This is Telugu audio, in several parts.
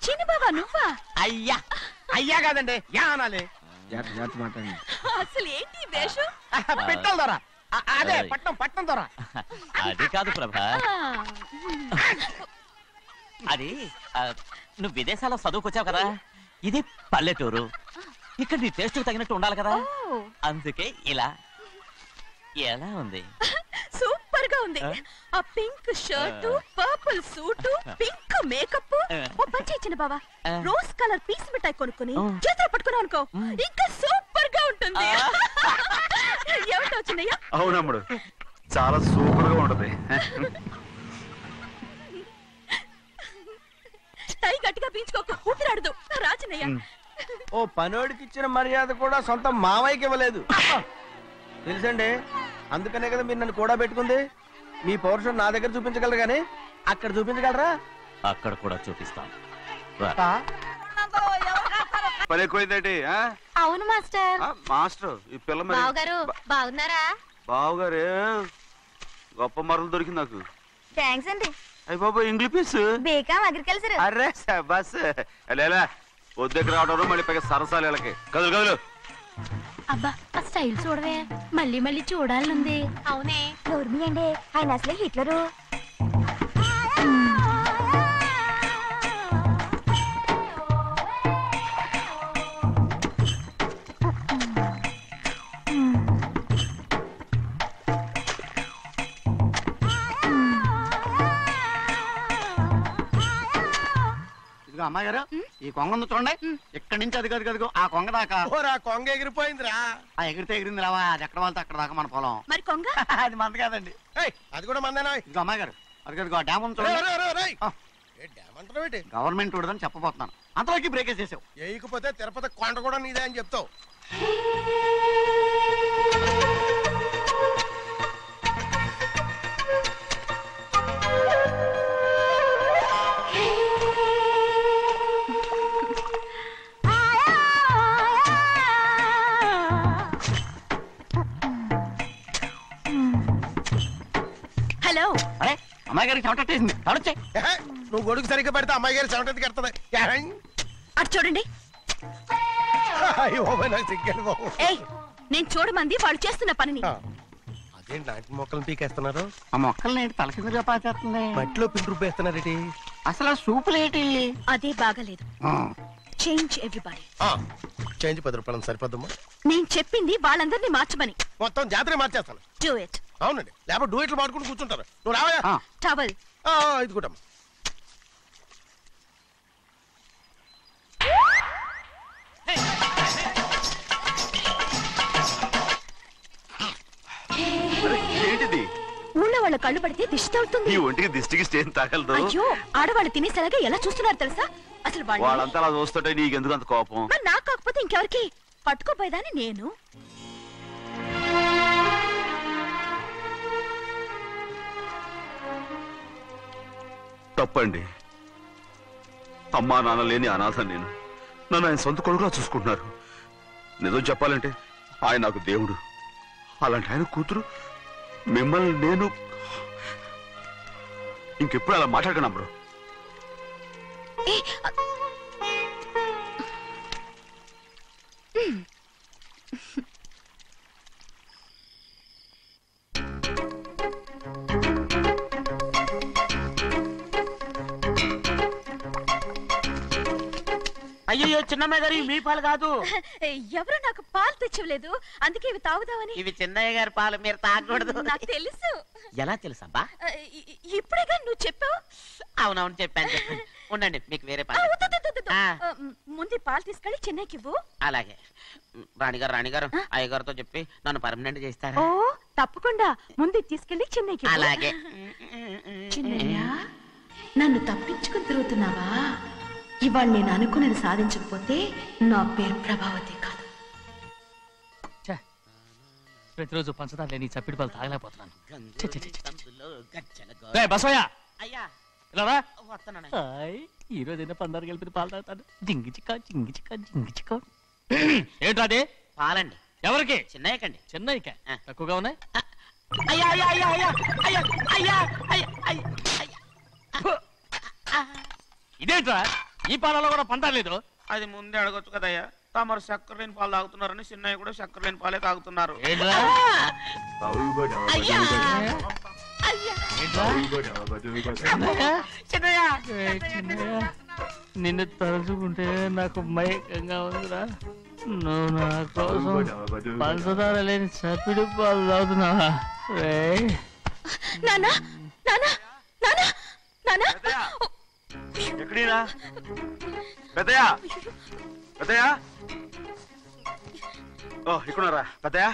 చిన్న బాబా నువ్వా? అయ్యా అయ్యా కాదండి యా అనాలి. అసలు ఏంటి వేషం? పెట్టాల ద్వారా అదే పట్నం పట్నం ద్వారా. అది కాదు ప్రభా, అది నువ్వు విదేశాల్లో చదువుకొచ్చావు కదా, ఇది పల్లెటూరు, ఇక్కడ నీ టేస్ట్ తగినట్టు ఉండాలి కదా, అందుకే ఇలా. ఎలా ఉంది? సూపర్ గా ఉంది. ఆ pink shirt, purple suit, pink makeup. ఓ పచ్చి ఇచ్చిన బావా, రోజ్ కలర్ పీస్ మిఠాయి కొనుక్కుని చేతులు పట్టుకున్నావు అనుకో, ఇంకా సూపర్ గా ఉంటుంది. ఏమిటో చిన్నయ్య? అవునమ్ముడు, చాలా సూపర్ గా ఉంటది. టై గట్టిగా పీంచుకోకు, ఊపిరాడదు. రాజనయ్య, ఓ పనోడికి ఇచ్చిన మర్యాద కూడా సొంత మావయ్యకి ఇవ్వలేదు తెలుసండి. అందుకనే కదా మీరు నన్ను కూడా పెట్టుకుంది. మీ పౌరుషం నా దగ్గర చూపించగలరు గానీ అక్కడ చూపించగలరా? అక్కడ కూడా చూపిస్తాను. పని ఎక్కువైందేంటి? అవును మాస్టర్. మాస్టర్ ఈ పిల్ల మరి బావగారు బాగున్నారా? బావుగారే గొప్ప మరలు దొరికింది నాకు. థ్యాంక్స్ అండి. అయ్యి బాబు ఇంగ్లీష్ పీస్ బేకాం అగ్రికల్చర్. అరే బస్ లేలా వద్దకు రావడం మళ్ళీ పైగా సరసాలు వీళ్ళకి. కదులు కదులు. అబ్బా ఆ స్టైల్ చూడవే, మళ్ళీ మళ్ళీ చూడాలనుంది. అవునే నోర్మి అండి, ఆయన అసలే హిట్లరు. అమ్మాయి గారు ఈ కొంగ ఉంది చూడండి, ఇక్కడి నుంచి అది గదిగో ఆ కొంగ దాకా. కొంగ ఎగిరిపోయిందిరా. ఆ ఎగిరితే ఎగిరింది రావా, అది ఎక్కడ వాళ్ళతో అక్కడ దాకా మన పొలం. మరి కొంగ అది మంద కాదండి, అది కూడా మందేనా. ఇదిగో అమ్మాయి గారు అది గదిగో డ్యామ్ ఉంది చూడండి. గవర్నమెంట్ ఉండదని చెప్పబోతున్నాను, అంతలోకి బ్రేక్ చేసావు. వేయకపోతే తిరుపతి కొండ కూడా నీదే అని చెప్తావు. హలో. అరే అమ్మాయి గారికి చెమటేసింది, తడొచ్చే. నువ్వు గొడుగు సరిగ్గా పెడితే అమ్మాయి గారి చెమటెత్తి కడుతుంది. అటు చూడండి. ఏయ్, నేను చూడమంది వాళ్ళు చేస్తున్న పనిని. అదేంటి నాటి మొక్కలను పీకేస్తున్నారు? ఆ మొక్కల్ని తల కిందగా పాచేస్తుంది. మట్టిలో పిండి రూపేస్తున్నారేటి? అసలు సూపులేటి? అదే బాగాలేదు. Change everybody. చేంజ్ 10 రూపాయలు సరిపోద్దమ్మా. నేను చెప్పింది వాళ్ళందరినీ మార్చమని. మొత్తం జాతర మార్చేస్తాను. Do it. అవునండి, లేకపోతే డూయిట్లు మాడుకుంటూ కూర్చుంటారు. నువ్వు రావయా. టవల్ ఇది కూడా ఏంటిది? ఊళ్ళో వాళ్ళ కళ్ళు పడితే దిష్టి తగులుతుంది. ఈ ఒంటికి దిష్టికి స్టేన్ తగలదు. అయ్యో, ఆడవాళ్ళు తినేసరిగా ఎలా చూస్తున్నారు తెలుసా? అసలు వాళ్ళంతా అలా చూస్తుంటే నీకెందుకు అంత కోపం? మరి నాకు కాకపోతే ఇంకెవరికి? పట్టుకోపోయేదాన్ని నేను. తప్పండి. అమ్మా నాన్న లేని అనాథ నేను. నన్ను ఆయన సొంత కొడుకులా చూసుకుంటున్నారు. నిజం చెప్పాలంటే ఆయన నాకు దేవుడు. అలాంటి ఆయన కూతురు మిమ్మల్ని నేను ఇంకెప్పుడు అలా మాట్లాడగలను బ్రో. అయ్యో చిన్నమ్మాయి గారు మీ పాలు కాదు. ఎవరు నాకు పాలు తెచ్చలేదు, అందుకే ఇవి తాగుదామని. ఇవి చిన్నయ్య గారి పాలు, మీరు తాగకూడదు. నాకు తెలుసు. ఎలా తెలుసబ్బా? ఇప్పుడేగా నువ్వు చెప్పావు. అవునవును చెప్పాను. ఉండండి, మీకు వేరే పాలు. ముందు పాలు తీసుకెళ్ళి చెన్నైకి ఇవ్వు. అలాగే. రాణిగారు అయ్యగారితో చెప్పి నన్ను పర్మనెంట్ చేస్తారా? ఓ తప్పకుండా, ముందు తీసుకెళ్ళి చెన్నైకి. అలాగే. చిన్నయ్య, నన్ను తప్పించుకుని తిరుగుతున్నావా? ఇవాళ నేను అనుకున్నది సాధించకపోతే నా పేరు ప్రభావతి కాదు. ప్రతిరోజు పంచదార లేని చప్పిడి పాలు తాగలేకపోతున్నాను. ఈ రోజైనా పందారు కలిపి పాలు తాగుతాను. జింగి చిక్క జింగి చిక్క జింగి చిక్క. ఏంట్రా అదే? పాలండి. ఎవరికి? చిన్నయ్యకండి. చిన్నయ్యక తక్కువగా ఉన్నాయి. అయ్యా అయ్యా అయ్యా అయ్యా అయ్యా అయ్యా అయ్యా అయ్యా. ఇదేంట్రా ఈ పాలలో కూడా పంటలేదు? అది ముందే అడగొచ్చు కదయ్యా. తమరు చక్కెర లేని పాలు తాగుతున్నారని చిన్నయ్య కూడా చక్కెర లేని పాలే తాగుతున్నారు. ఏంట్రా అయ్యా అయ్యా చిన్నయ్య, నిన్ను తలుచుకుంటే నాకు మైకంగా ఉందిరా. నువ్వు నా కోసం పంచదార లేని చప్పిడి పాలు తాగుతున్నావా? నానా నానా నానా నానా ఎక్కడీనా పెద్దయా? పెద్దయా, ఓ ఇక్కడున్నారా? పెద్దయా,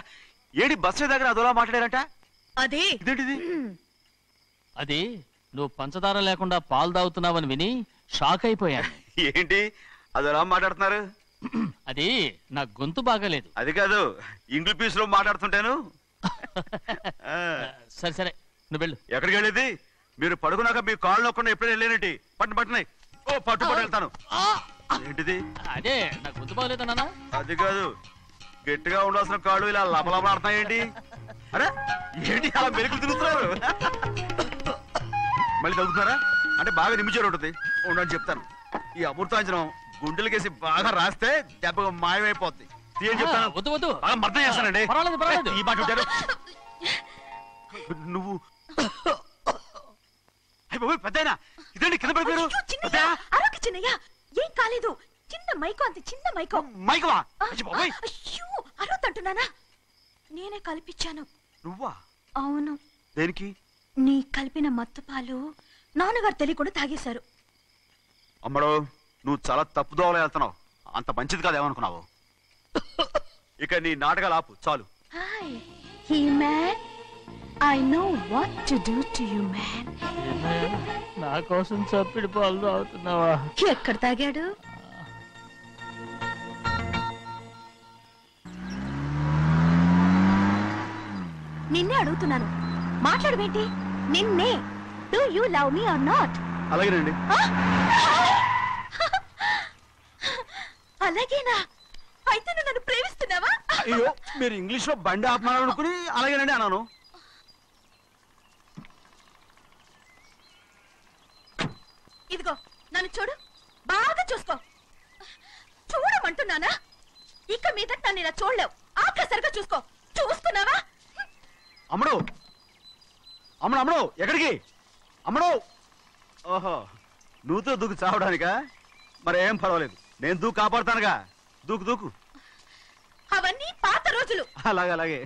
ఏడి బస్సు దగ్గర అదోలా మాట్లాడారంట. అదే ఇదేంటిది? అది నువ్వు పంచదార లేకుండా పాలు తాగుతున్నావని విని షాక్ అయిపోయాను. ఏంటి అదోలా మాట్లాడుతున్నారు? అది నా గొంతు బాగాలేదు. అది కాదు, ఇంగ్లీష్ పీస్ లో మాట్లాడుతుంటాను. సరే సరే నువ్వు వెళ్ళు. ఎక్కడికి వెళ్ళేది? మీరు పడుకున్నాక మీ కాళ్ళు నొక్కకుండా ఎప్పుడైనా వెళ్ళేనంటి? పట్టునాయి. ఓ పట్టు వెళ్తాను. ఏంటిది? అదే నా గొంతు బాగలేదు నాన్న. అది కాదు, గట్టిగా ఉండాల్సిన కాళ్ళు ఇలా లబలబలాడుతున్నాయేంటి? అరే ఏంటి అలా మెరుకులు తిరుగుతున్నారు? మళ్ళీ తగ్గుతున్నారా? అంటే బాగా నిమిషాలు ఉంటుంది. ఉండని చెప్తాను. ఈ అమృతాంజనం గుండెలకేసి బాగా రాస్తే దెబ్బగా మాయమైపోద్ది. తీయని చెప్తాను. వద్దు వద్దు, బాగా మర్దం చేస్తానండి. పర్వాలేదు పర్వాలేదు. ఈ మాట ఉంటారు నువ్వు. పెద్దయినా ఇదేంటి కింద పడిపోయారు? చిన్నయ్య అరొక చిన్నయ్య ఏం కాలేదు. చిన్న మైకో, అంతే చిన్న మైకో. మైకవా? అయ్యో అరవతంటున్నానా? నేనే కల్పించాను. నువ్వా? అవును. దేనికి? నీ కలిపిన మత్తు పాలు నాన్నగారు తెలియకుండా తాగేశారు. అమ్మడో, నువ్వు చాలా తప్పు దోవలో వెళ్తున్నావు. అంత మంచిది కాదేమనుకున్నావు? ఇక నీ నాటకాలు ఆపు చాలు. Hi he man, I know what to do to you man. నా కోసం చప్పిడి పాలు తాగుతున్నావా? ఎక్కడ తాగాడు? నిన్నే అడుగుతున్నాను, మాట్లాడవేంటి? నిన్నే. Do you love me or not? అలాగేనండి. అలాగేనా? అయితే నువ్వు నన్ను ప్రేమిస్తున్నావా? అయ్యో, మీరు ఇంగ్లీష్ లో బండి ఆపమాలనుకుని అలాగేనండి అన్నాను. ఇదిగో నన్ను చూడు, బాగా చూసుకో. చూడమంటున్నానా? ఇక మీద నన్ను ఇలా చూడలేవు. ఆఖసరిగా చూసుకో. చూసుకున్నావా? అమ్మడు అమ్మడు అమ్మడు, ఎక్కడికి? అమ్మడు. ఓహో, నువ్వుతో దూకు చావడానికా? మరేం పర్వాలేదు, నేను దూకు కాపాడుతానుగా. దూకు దూకు. అవన్నీ పాత రోజులు. అలాగే అలాగే.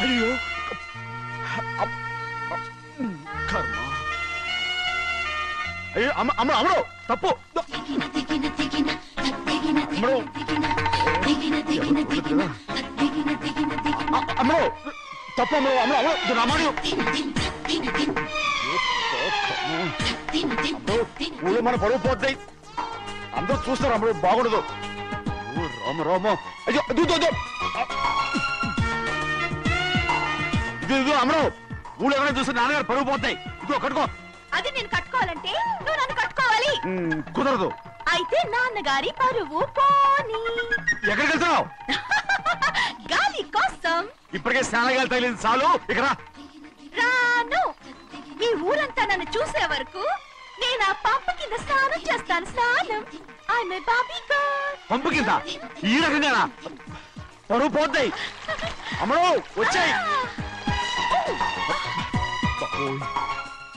అయ్యో కర్మ. అయ్యో అమ్మ అమ్మ అమ్మడు తప్పు. అమ్మడు అమ్మడు తప్పు. అమ్మడు అమ్మడు అమ్మడు రామాడు. ఊళ్ళో మన పరువు పోతాయి, అందరూ చూస్తారు. అమ్మడు బాగుండదు. రామ రామ. అయ్యో ఇది అమ్మడు, ఊళ్ళో ఎవరైనా చూస్తే నాన్నగారు పరువు పోతాయి. ఇదిగో కట్టుకో. అది నేను కట్టుకోవాలంటే నువ్వు నన్ను కట్టుకోవాలి. కుదరదు. అయితే నాన్నగారి పరువు పోనీ. ఎక్కడికి వెళ్తున్నావు? గాలి కోసం. ఇప్పటికే స్నానగాలు తగిలింది చాలు. ఇక్కడ రాను. ఈ ఊరంతా నన్ను చూసే వరకు నేను ఆ పంపు కింద స్నానం చేస్తాను. స్నానం. I'm a Barbie girl. పంపు కింద ఈ రకంగా పరువు పోతాయి. అమ్మడు వచ్చాయి.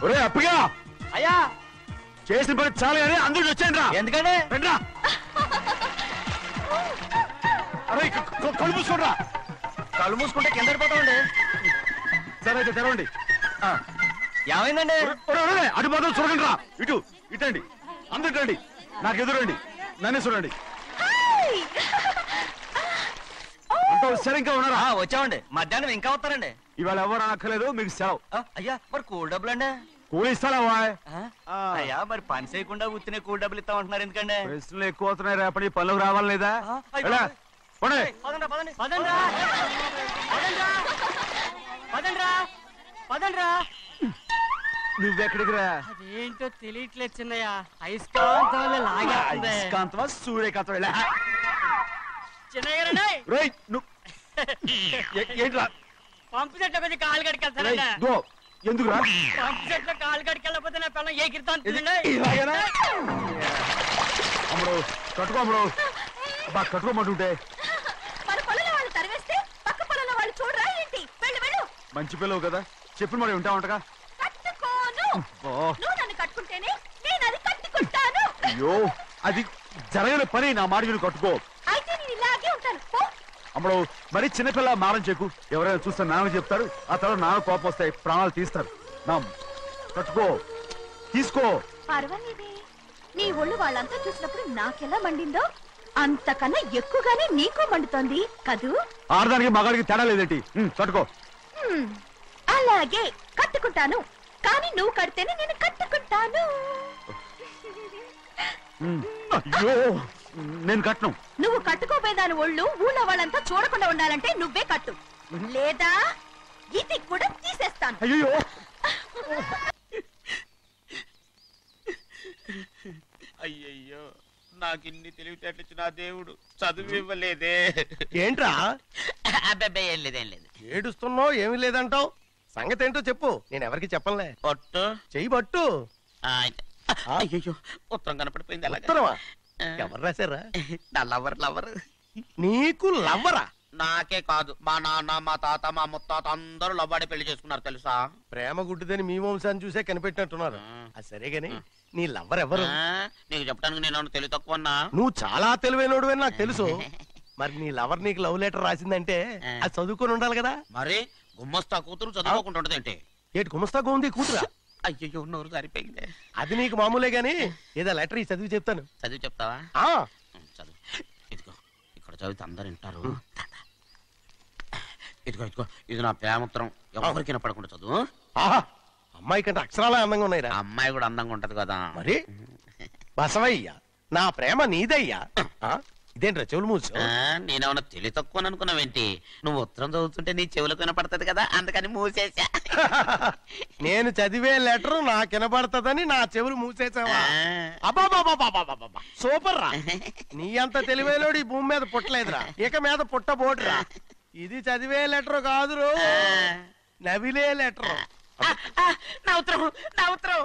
ఒరే అప్పగా, అయ్యా చేసిన పని చాలు కానీ అందరూ వచ్చాను రా. ఎందుకంటే రండిరా. అరే కళ్ళు మూసుకోండిరా. కళ్ళు మూసుకుంటే కింద పడిపోతామండి. సరే అయితే తెరవండి. ఏమైందండి? అటు మాత్రం చూడండి రా. ఇటు ఇటండి, అందరు రండి. నాకు ఎదురండి, నన్నే చూడండి. అంతా సరే ఇంకా ఉన్నారా? వచ్చామండి. మధ్యాహ్నం ఇంకా వస్తారండి. ఇవాళ ఎవరు అనక్కర్లేదు, మీకు సెలవు. అయ్యా మరి కూల్ డబ్బులు అండి? కూలి ఇస్తావా? అయ్యా మరి పని చేయకుండా ఉత్తినే కూల్ డబ్బులు ఇస్తామంటున్నారు ఎందుకండి? ప్రశ్నలు ఎక్కువ అవుతున్నాయి. రేపటి పనులకు రావాలి లేదా? నువ్వెక్కడికి రా? అదేంటో తెలియట్లేదు చిన్నయ్య. అయస్కాంతం అయస్కాంతమా సూర్యకాంతం? చిన్నయ్య ఏంట్రా పంపు చెట్ల కొద్ది కాలు కడికెళ్తానండి. ఎందుకురా చెట్ల కాలు కడికి వెళ్ళకపోతే నా పిల్లలు ఏ కిర్తాను ఇలాగేనా అమ్మడు కట్టుకో అమ్మడు అబ్బా కట్టుకోమంటుంటే మన పొలంలో వాళ్ళు తరివేస్తే పక్క పొలంలో వాళ్ళు చూడరా ఏంటి? వెళ్ళు వెళ్ళు. మంచి పిల్లవు కదా చెప్పిన మరి ఉంటావంటగా కట్టుకోను. నువ్వు నన్ను కట్టుకుంటేనే నేను అది కట్టుకుంటాను. అయ్యో అది జరగని పని నా మాట విని కట్టుకో అయితే నేను ఇలాగే ఉంటాను. పో. అమ్మడు మరి చిన్నపిల్ల మారం చెక్కు ఎవరైనా చూస్తే నాన్న చెప్తారు ఆ తర్వాత నాన్న కోపం వస్తాయి ప్రాణాలు తీస్తారు నా కట్టుకో తీసుకో పర్వాలేదే, నీ ఒళ్ళు వాళ్ళంతా చూసినప్పుడు నాకెలా మండిందో అంతకన్నా ఎక్కువగానే నీకు మండుతోంది కదూ? ఆడదానికి మగాడికి తేడా లేదేంటి కట్టుకో అలాగే కట్టుకుంటాను. కానీ నువ్వు కడితేనే నేను కట్టుకుంటాను. అయ్యో నేను కట్టను నువ్వు కట్టుకోపోయేదాని ఒళ్ళు ఊళ్ళో వాళ్ళంతా చూడకుండా ఉండాలంటే నువ్వే కట్టు, లేదా ఇది కూడా తీసేస్తాను. అయ్యో అయ్యయ్యో నాకు ఇన్ని తెలివితేటలు ఇచ్చిన ఆ దేవుడు చదువు ఇవ్వలేదే. ఏంట్రా అబ్బాయి ఏం లేదు ఏం లేదు. ఏడుస్తున్నావు ఏమీ లేదంటావు? సంగతి ఏంటో చెప్పు, నేను ఎవరికి చెప్పనులే. ఒట్టు చెయ్యి పట్టు. అయ్యో ఉత్తరం కనపడిపోయింది అలాగే. ఉత్తరమా? ఎవరు రాశారా? నా లవర్ లవర్. నీకు లవ్వరా? నాకే కాదు, మా నాన్న మా తాత మా ముత్తాత అందరూ లవ్వాడి పెళ్లి చేసుకున్నారు తెలుసా. ప్రేమ గుడ్డిదని మీ వంశాన్ని చూసే కనిపెట్టినట్టున్నారు. అది సరే గాని నీ లవ్వర్ ఎవరు? నీకు చెప్పడానికి నేను తెలివి తక్కువన్నా. నువ్వు చాలా తెలివైనడు అని నాకు తెలుసు. మరి నీ లవర్ నీకు లవ్ లెటర్ రాసిందంటే అది చదువుకొని ఉండాలి కదా. మరి గుమ్మస్తా కూతురు చదువుకోకుండా ఉంటది ఏంటి? ఏటి గుమస్తాగా ఉంది కూతురా? అయ్యో నోరు సరిపోయింది. అది నీకు మామూలే గాని ఏదో లెటర్ ఈ చదివి చెప్తాను. చదివి చెప్తావా? ఆ చదువు. ఇదిగో ఇక్కడ చదివితే అందరు వింటారు. ఇదిగో ఇదిగో ఇది నా ప్రేమోత్తరం, ఎవరికి వినపడకుండా చదువు. ఆహా, అమ్మాయి కంటే అక్షరాలే అందంగా ఉన్నాయిరా. ఆ అమ్మాయి కూడా అందంగా ఉంటది కదా. మరి బసవయ్య నా ప్రేమ నీదయ్యా. ఆ, ఇదేంట్రా చెవులు మూసు? నేనేమన్నా తెలివి తక్కువ అనుకున్నావేంటి? నువ్వు ఉత్తరం చదువుతుంటే నీ చెవులకు వినపడుతుంది కదా, అందుకని మూసేసా. నేను చదివే లెటర్ నాకు వినపడుతుందని నా చెవులు మూసేసావా? అబ్బాబాబాబాబాబాబా, సూపర్ రా. నీ అంత తెలివైనోడు ఈ భూమి మీద పుట్టలేదురా, ఇక మీద పుట్టబోటురా. ఇది చదివే లెటర్ కాదురు, నవిలే లెటర్. నా ఉత్తరం నా ఉత్తరం